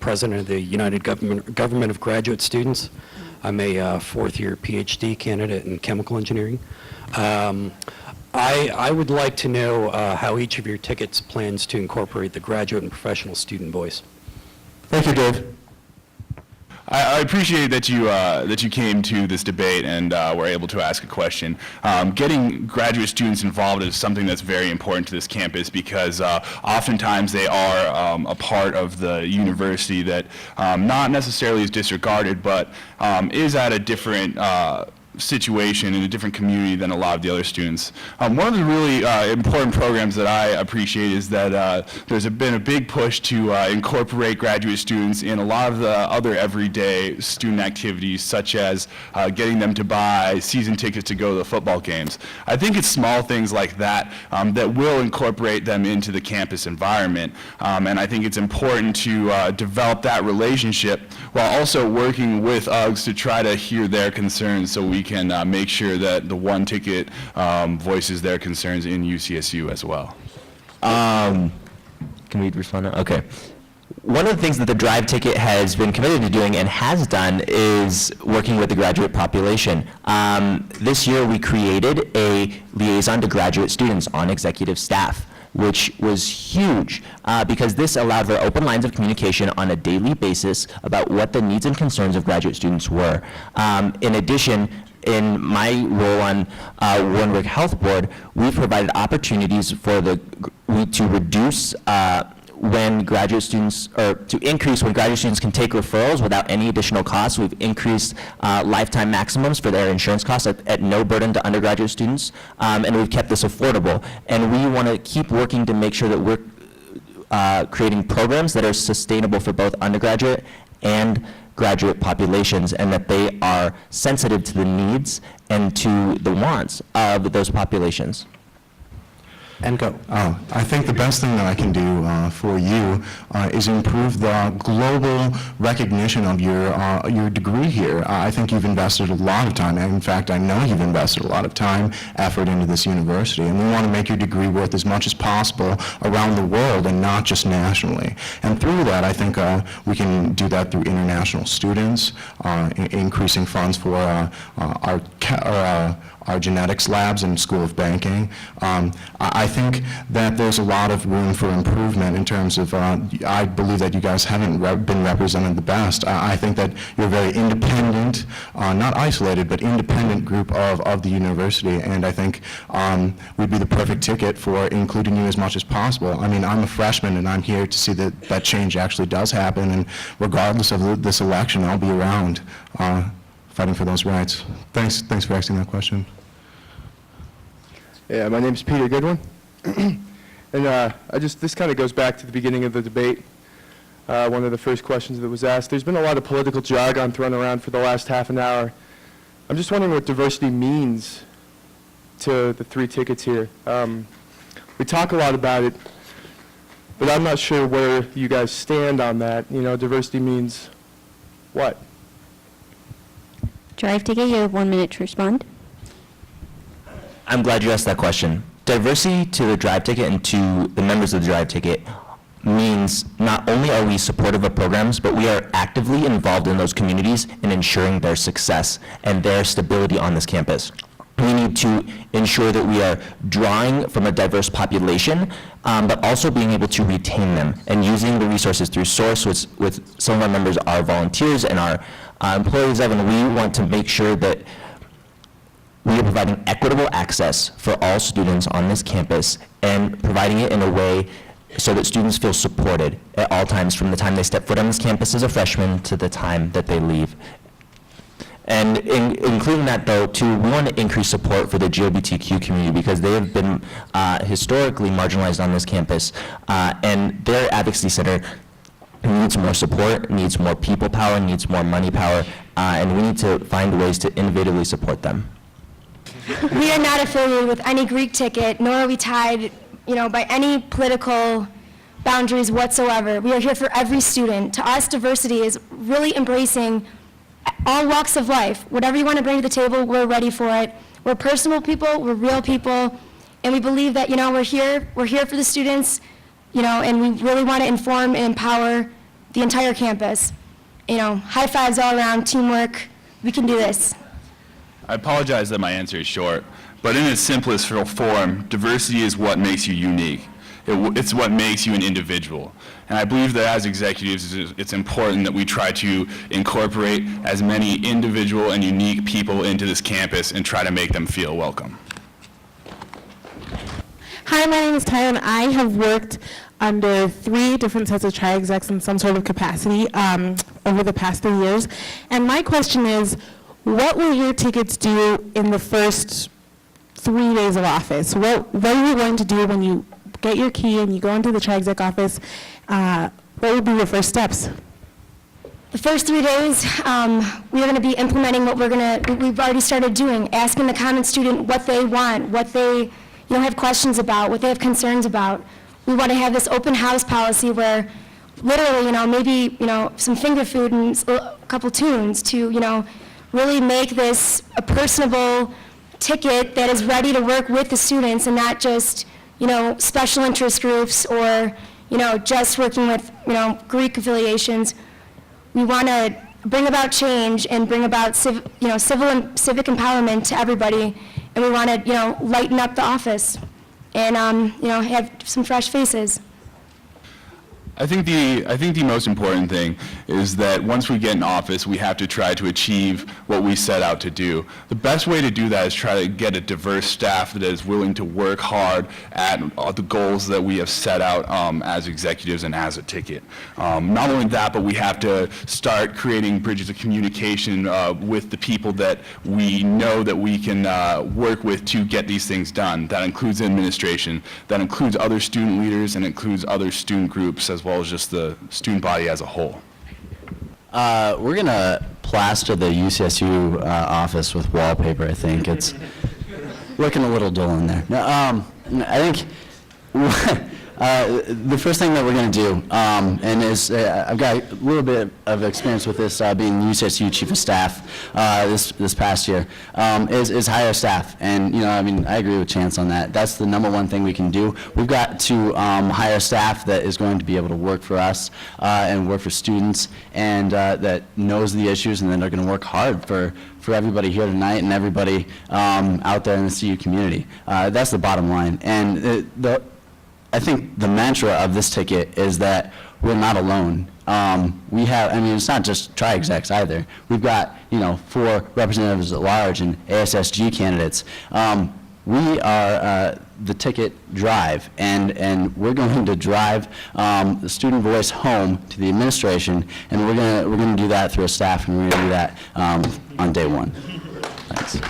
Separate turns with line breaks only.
president of the United Government of Graduate Students. I'm a fourth-year PhD candidate in chemical engineering. I would like to know how each of your tickets plans to incorporate the graduate and professional student voice.
Thank you, Dave.
I appreciate that you came to this debate and were able to ask a question. Getting graduate students involved is something that's very important to this campus because oftentimes they are a part of the university that not necessarily is disregarded, but is at a different situation in a different community than a lot of the other students. One of the really important programs that I appreciate is that there's been a big push to incorporate graduate students in a lot of the other everyday student activities, such as getting them to buy season tickets to go to the football games. I think it's small things like that that will incorporate them into the campus environment, and I think it's important to develop that relationship while also working with UGS to try to hear their concerns so we can make sure that the one ticket voices their concerns in UCSU as well.
Can we respond now? Okay. One of the things that the Drive ticket has been committed to doing and has done is working with the graduate population. This year we created a liaison to graduate students on executive staff, which was huge because this allowed for open lines of communication on a daily basis about what the needs and concerns of graduate students were. In addition, in my role on Warrenburg Health Board, we've provided opportunities for to reduce when graduate students, or to increase when graduate students can take referrals without any additional costs. We've increased lifetime maximums for their insurance costs at no burden to undergraduate students, and we've kept this affordable. And we want to keep working to make sure that we're creating programs that are sustainable for both undergraduate and graduate populations, and that they are sensitive to the needs and to the wants of those populations.
And go.
I think the best thing that I can do for you is improve the global recognition of your degree here. I think you've invested a lot of time, and in fact, I know you've invested a lot of time, effort into this university, and we want to make your degree worth as much as possible around the world and not just nationally. And through that, I think we can do that through international students, increasing funds for our genetics labs and School of Banking. I think that there's a lot of room for improvement in terms of, I believe that you guys haven't been represented the best. I think that you're a very independent, not isolated, but independent group of the university, and I think we'd be the perfect ticket for including you as much as possible. I mean, I'm a freshman and I'm here to see that that change actually does happen, and regardless of this election, I'll be around fighting for those rights. Thanks for asking that question.
Yeah, my name's Peter Goodwin, and this kind of goes back to the beginning of the debate. One of the first questions that was asked. There's been a lot of political jargon thrown around for the last half an hour. I'm just wondering what diversity means to the three tickets here. We talk a lot about it, but I'm not sure where you guys stand on that. You know, diversity means what?
Drive ticket, you have 1 minute to respond.
I'm glad you asked that question. Diversity to the Drive ticket and to the members of the Drive ticket means not only are we supportive of programs, but we are actively involved in those communities in ensuring their success and their stability on this campus. We need to ensure that we are drawing from a diverse population, but also being able to retain them and using the resources through SOURCE, with some of our members are volunteers and our employees of, and we want to make sure that we are providing equitable access for all students on this campus and providing it in a way so that students feel supported at all times, from the time they step foot on this campus as a freshman to the time that they leave. And including that, though, too, we want to increase support for the GLBTQ community because they have been historically marginalized on this campus, and their advocacy center needs more support, needs more people power, needs more money power, and we need to find ways to innovatively support them.
We are not affiliated with any Greek ticket, nor are we tied, by any political boundaries whatsoever. We are here for every student. To us, diversity is really embracing all walks of life. Whatever you want to bring to the table, we're ready for it. We're personal people, we're real people, and we believe that, we're here for the students, and we really want to inform and empower the entire campus. You know, high fives all around, teamwork. We can do this.
I apologize that my answer is short, but in its simplest form, diversity is what makes you unique. It's what makes you an individual. And I believe that as executives, it's important that we try to incorporate as many individual and unique people into this campus and try to make them feel welcome.
Hi, my name is Tyler, and I have worked under 3 different sets of tri-execs in some sort of capacity over the past 3 years. And my question is, what will your tickets do in the first 3 days of office? What are you going to do when you get your key and you go into the tri-exec office? What would be your first steps?
The first 3 days, we are going to be implementing what we've already started doing, asking the common student what they want, what they have questions about, what they have concerns about. We want to have this open house policy where literally, maybe, some finger food and a couple tunes to, really make this a personable ticket that is ready to work with the students and not just, special interest groups or, just working with, Greek affiliations. We want to bring about change and bring about civil and civic empowerment to everybody, and we want to, lighten up the office and, have some fresh faces.
I think the most important thing is that once we get in office, we have to try to achieve what we set out to do. The best way to do that is try to get a diverse staff that is willing to work hard at the goals that we have set out as executives and as a ticket. Not only that, but we have to start creating bridges of communication with the people that we know that we can work with to get these things done. That includes administration, that includes other student leaders, and includes other student groups as well as just the student body as a whole.
We're going to plaster the UCSU office with wallpaper, I think. It's looking a little dull in there. No, I think the first thing that we're going to do, and is I've got a little bit of experience with this being UCSU Chief of Staff this past year, is hire staff. And, I agree with Chance on that. That's the #1 thing we can do. We've got to hire staff that is going to be able to work for us and work for students and that knows the issues and then are going to work hard for everybody here tonight and everybody out there in the CU community. That's the bottom line. And I think the mantra of this ticket is that we're not alone. We have, it's not just tri-execs either. We've got, 4 representatives at large and ASSG candidates. We are the ticket drive, and we're going to drive the student voice home to the administration, and we're going to do that through a staff, and we're going to do that on day 1. Thanks.